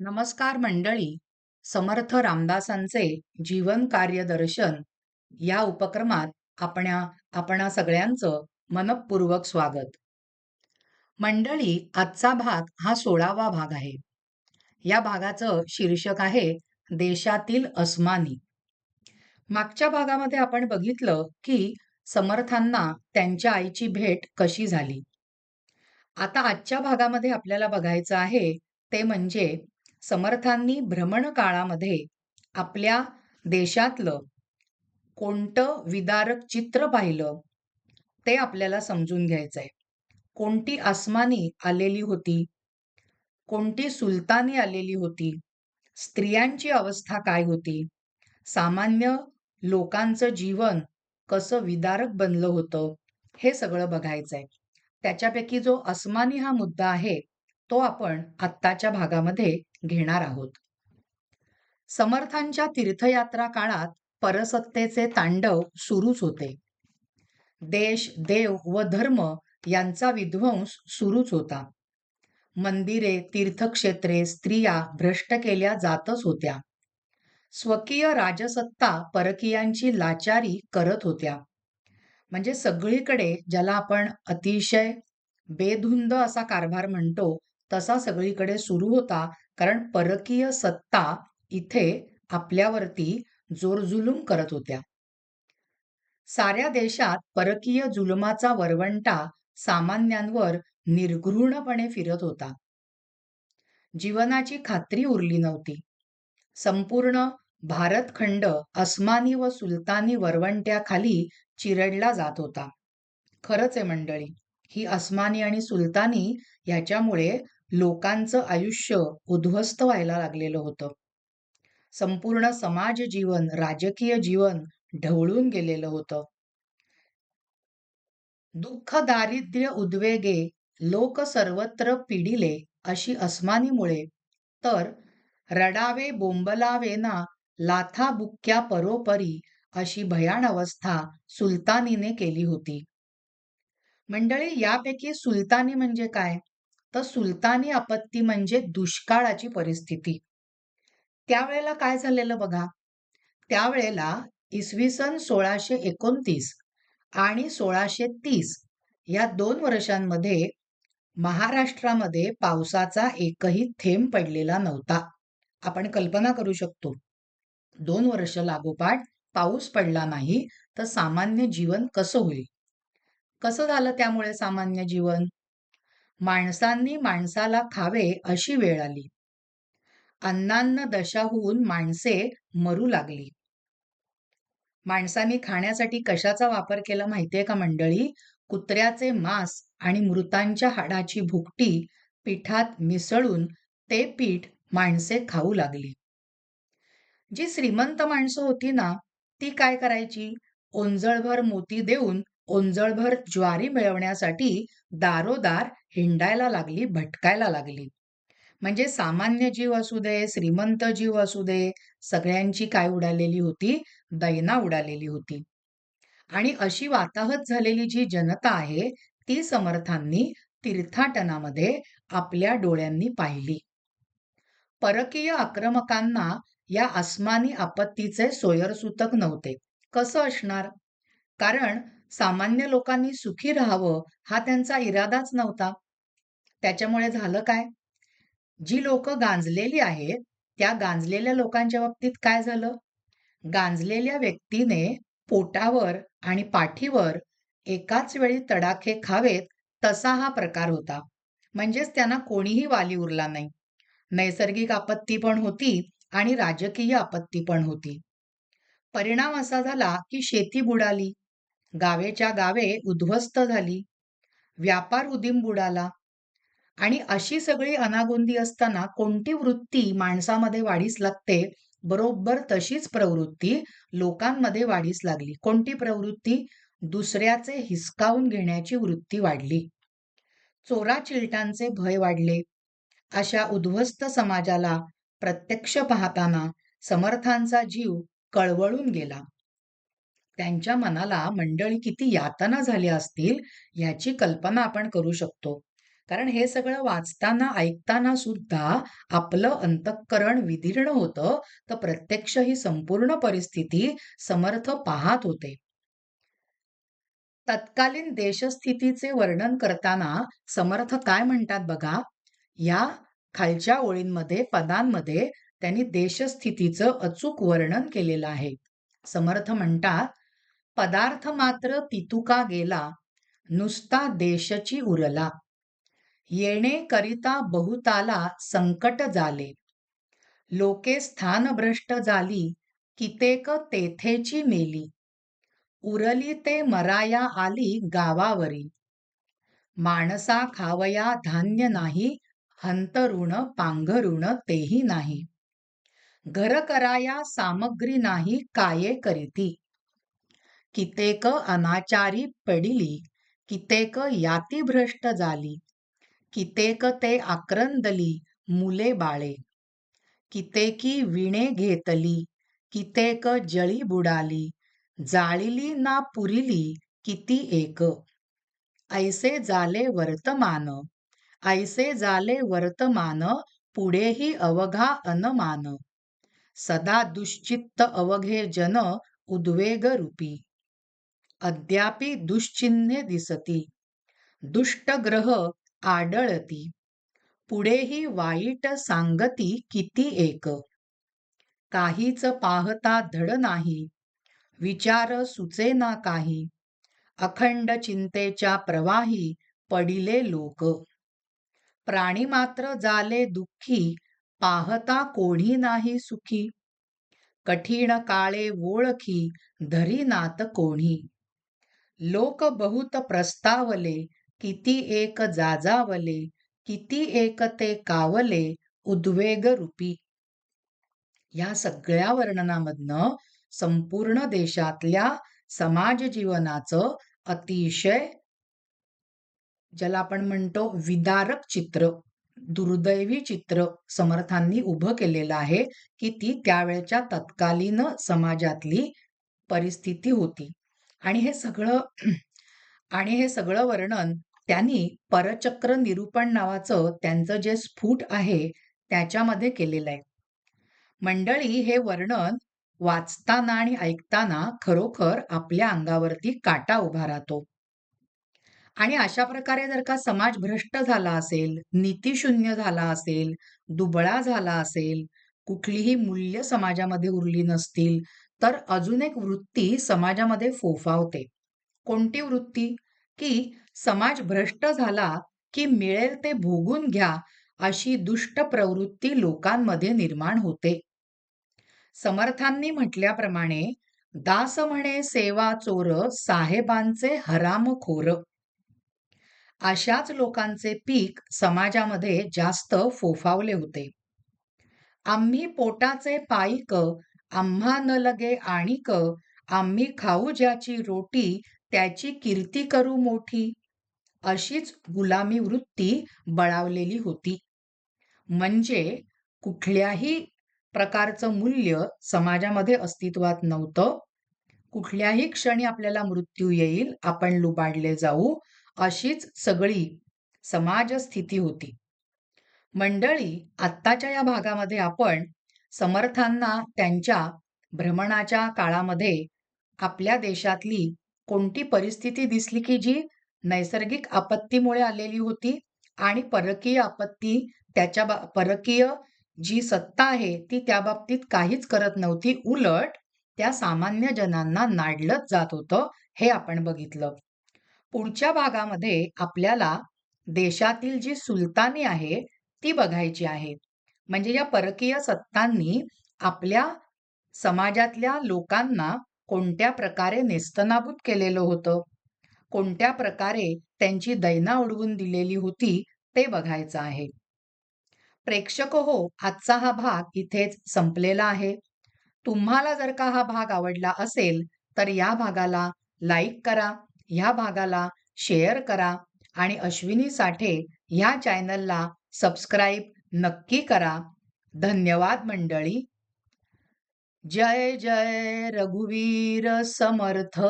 नमस्कार मंडळी. समर्थ रामदासांचे जीवन कार्य दर्शन या उपक्रमात आपणा सगळ्यांचं मनःपूर्वक स्वागत. मंडळी, आजचा भाग हा 16वा भाग आहे. या भागाचं शीर्षक आहे देशातील अस्मानी. मागच्या भागामध्ये आपण बघितलं की समर्थांना त्यांच्या आईची भेट कशी झाली. आता आजच्या भागामध्ये आपल्याला बघायचं आहे ते म्हणजे समर्थांनी भ्रमण काळामध्ये आपल्या देशातलं कोणतं विदारक चित्र पाहिलं ते आपल्याला समजून घ्यायचंय. कोणती आसमानी आलेली होती, कोणती सुलतानी आलेली होती, स्त्रियांची अवस्था काय होती, सामान्य लोकांचं जीवन कसं विदारक बनलं होतं, हे सगळं बघायचंय. त्याच्यापैकी जो अस्मानी हा मुद्दा आहे तो आपण आत्ताच्या भागामध्ये घेणार आहोत. समर्थांच्या तीर्थयात्रा काळात परसत्तेचे तांडव सुरूच होते. देश, देव व धर्म यांचा विध्वंस सुरूच होता. मंदिरे, तीर्थक्षेत्रे, स्त्रिया भ्रष्ट केल्या जातच होत्या. स्वकीय राजसत्ता परकीयांची लाचारी करत होत्या. म्हणजे सगळीकडे ज्याला आपण अतिशय बेधुंद असा कारभार म्हणतो तसा सगळीकडे सुरू होता. कारण परकीय सत्ता इथे आपल्यावरती जोरजुलूम करत होत्या. साऱ्या देशात परकीय जुलमाचा वरवंटा सामान्यांवर निर्घृणपणे फिरत होता. जीवनाची खात्री उरली नव्हती. संपूर्ण भारतखंड अस्मानी व सुलतानी वरवंट्याखाली चिरडला जात होता. खरंच आहे मंडळी, ही अस्मानी आणि सुलतानी ह्याच्यामुळे लोकांचं आयुष्य उद्ध्वस्त व्हायला लागलेलं होतं. संपूर्ण समाज जीवन, राजकीय जीवन ढवळून गेलेलं होतं. दुःख, दारिद्र्य, उद्वेगे लोक सर्वत्र पिडिले अशी अस्मानीमुळे, तर रडावे बोंबलावे ना लाथा बुक्क्या परोपरी अशी भयाण अवस्था सुलतानीने केली होती. मंडळी, यापैकी सुलतानी म्हणजे काय? तर सुलतानी आपत्ती म्हणजे दुष्काळाची परिस्थिती. त्यावेळेला काय झालेलं बघा. त्यावेळेला इसवी सन 1629 आणि 1630 या 2 वर्षांमध्ये महाराष्ट्रामध्ये पावसाचा एकही थेंब पडलेला नव्हता. आपण कल्पना करू शकतो, 2 वर्ष लागोपाठ पाऊस पडला नाही तर सामान्य जीवन कसं होईल. कसं झालं त्यामुळे सामान्य जीवन? माणसांनी माणसाला खावे अशी वेळ आली. अन्नान्न दशा होऊन माणसे मरू लागली. माणसांनी खाण्यासाठी कशाचा वापर केला माहितीये का मंडळी? कुत्र्याचे मांस आणि मृतांच्या हाडाची भुकटी पिठात मिसळून ते पीठ माणसे खाऊ लागली. जी श्रीमंत माणसं होती ना, ती काय करायची? ओंजळभर मोती देऊन ओंजळभर ज्वारी मिळवण्यासाठी दारोदार हिंडायला लागली, भटकायला लागली. म्हणजे सामान्य जीव असू दे, श्रीमंत जीव असू दे, सगळ्यांची काय उडालेली होती? दैना उडालेली होती. आणि अशी वाताहत झालेली जी जनता आहे ती समर्थांनी तीर्थाटनामध्ये आपल्या डोळ्यांनी पाहिली. परकीय आक्रमकांना या अस्मानी आपत्तीचे सोयरसूतक नव्हते. कसं असणार? कारण सामान्य लोकांनी सुखी राहावं हा त्यांचा इरादाच नव्हता. त्याच्यामुळे झालं काय? जी लोक गांजलेली आहेत त्या गांजलेल्या लोकांच्या बाबतीत काय झालं? गांजलेल्या व्यक्तीने पोटावर आणि पाठीवर एकाच वेळी तडाखे खावेत तसा हा प्रकार होता. म्हणजेच त्यांना कोणीही वाली उरला नाही. नैसर्गिक आपत्ती पण होती आणि राजकीय आपत्ती पण होती. परिणाम असा झाला की शेती बुडाली, गावेच्या गावे उद्ध्वस्त झाली, व्यापार उदीम बुडाला. आणि अशी सगळी अनागोंदी असताना कोणती वृत्ती माणसामध्ये वाढीस लागते? बरोबर तशीच प्रवृत्ती लोकांमध्ये वाढीस लागली. कोणती प्रवृत्ती? दुसऱ्याचे हिसकावून घेण्याची वृत्ती वाढली. चोराचिलटांचे भय वाढले. अशा उद्ध्वस्त समाजाला प्रत्यक्ष पाहताना समर्थांचा जीव कळवळून गेला. त्यांच्या मनाला मंडळी किती यातना झाल्या असतील याची कल्पना आपण करू शकतो. कारण हे सगळं वाचताना, ऐकताना सुद्धा आपलं अंतःकरण विदीर्ण होतं, तर प्रत्यक्ष ही संपूर्ण परिस्थिती समर्थ पाहत होते. तत्कालीन देशस्थितीचे वर्णन करताना समर्थ काय म्हणतात बघा, या खालच्या ओळींमध्ये, पदांमध्ये त्यांनी देशस्थितीचं अचूक वर्णन केलेलं आहे. समर्थ म्हणतात, "पदार्थ मात्र तितुका गेला, नुसता देशची उरला. येणे करिता बहुताला संकट झाले. लोके स्थानभ्रष्ट झाली, कितेक तेथेची मेली. उरली ते मराया आली गावावरी. माणसा खावया धान्य नाही, हंतरुण पांघरुण तेही नाही. घर कराया सामग्री नाही, काये करीती. कितेक अनाचारी पडिली, कितेक याती भ्रष्ट झाली. कितेक ते आक्रंदली मुले बाळे. कितेकी विणे घेतली, कितेक जळी बुडाली. जाळिली ना पुरिली किती एक. ऐसे झाले वर्तमान, ऐसे झाले वर्तमान, पुढेही अवघा अनमान. सदा दुश्चित्त अवघे जन, उद्वेग रूपी. अद्यापि दुश्चिन्हे दिसती, दुष्टग्रह आढळती. पुढेही वाईट सांगती किती एक. काहीच पाहता धड नाही, विचार सुचेना काही. अखंड चिंतेच्या प्रवाही पडिले लोक. प्राणी मात्र झाले दुःखी, पाहता कोणी नाही सुखी. कठीण काळे ओळखी, धरीनात कोणी. लोक बहुत प्रस्तावले, किती एक जाजावले. किती एक ते कावले, उद्वेग रूपी. या सगळ्या वर्णनामधनं संपूर्ण देशातल्या समाज जीवनाचं अतिशय, ज्याला आपण म्हणतो विदारक चित्र, दुर्दैवी चित्र समर्थांनी उभं केलेलं आहे, की ती त्यावेळच्या तत्कालीन समाजातली परिस्थिती होती. आणि हे सगळं आणि हे सगळं वर्णन त्यांनी परचक्र निरूपण नावाचं त्यांचं जे स्फुट आहे त्याच्यामध्ये केलेलं आहे. मंडळी, हे वर्णन वाचताना आणि ऐकताना खरोखर आपल्या अंगावरती काटा उभा राहतो. आणि अशा प्रकारे जर का समाज भ्रष्ट झाला असेल, नीतिशून्य झाला असेल, दुबळा झाला असेल, कुठलीही मूल्य समाजामध्ये उरली नसतील, तर अजून एक वृत्ती समाजामध्ये फोफावते. कोणती वृत्ती? की समाज भ्रष्ट झाला की मिळेल ते भोगून घ्या, अशी दुष्ट प्रवृत्ती लोकांमध्ये निर्माण होते. समर्थांनी म्हटल्याप्रमाणे, दास म्हणे सेवा चोर, साहेबांचे हरामखोर. अशाच लोकांचे पीक समाजामध्ये जास्त फोफावले होते. आम्ही पोटाचे पाईक, आम्हा न लगे आणिक. आम्ही खाऊ ज्याची रोटी, त्याची कीर्ती करू मोठी. अशीच गुलामी वृत्ती बळावलेली होती. म्हणजे कुठल्याही प्रकारचं मूल्य समाजामध्ये अस्तित्वात नव्हतं. कुठल्याही क्षणी आपल्याला मृत्यू येईल, आपण लुबाडले जाऊ, अशीच सगळी समाज स्थिती होती. मंडळी, आत्ताच्या या भागामध्ये आपण समर्थांना त्यांच्या भ्रमणाच्या काळामध्ये आपल्या देशातली कोणती परिस्थिती दिसली की जी नैसर्गिक आपत्तीमुळे आलेली होती, आणि परकीय आपत्ती, परकीय जी सत्ता आहे ती त्या बाबतीत काहीच करत नव्हती, उलट त्या सामान्य जनांना नाडलंच जात होतं, हे आपण बघितलं. पुढच्या भागामध्ये आपल्याला देशातील जी सुलतानी आहे ती बघायची आहे. म्हणजे या परकीय सत्तांनी आपल्या समाजातल्या लोकांना कोणत्या प्रकारे नेस्तनाबूत केलेलं होतं, कोणत्या प्रकारे त्यांची दैना उडवून दिलेली होती, ते बघायचं आहे. प्रेक्षक हो, आजचा हा भाग इथेच संपलेला आहे. तुम्हाला जर का हा भाग आवडला असेल, तर या भागाला लाईक करा, या भागाला शेअर करा, आणि अश्विनी साठे ह्या चॅनलला सबस्क्राईब नक्की करा. धन्यवाद मंडळी. जय जय रघुवीर समर्थ.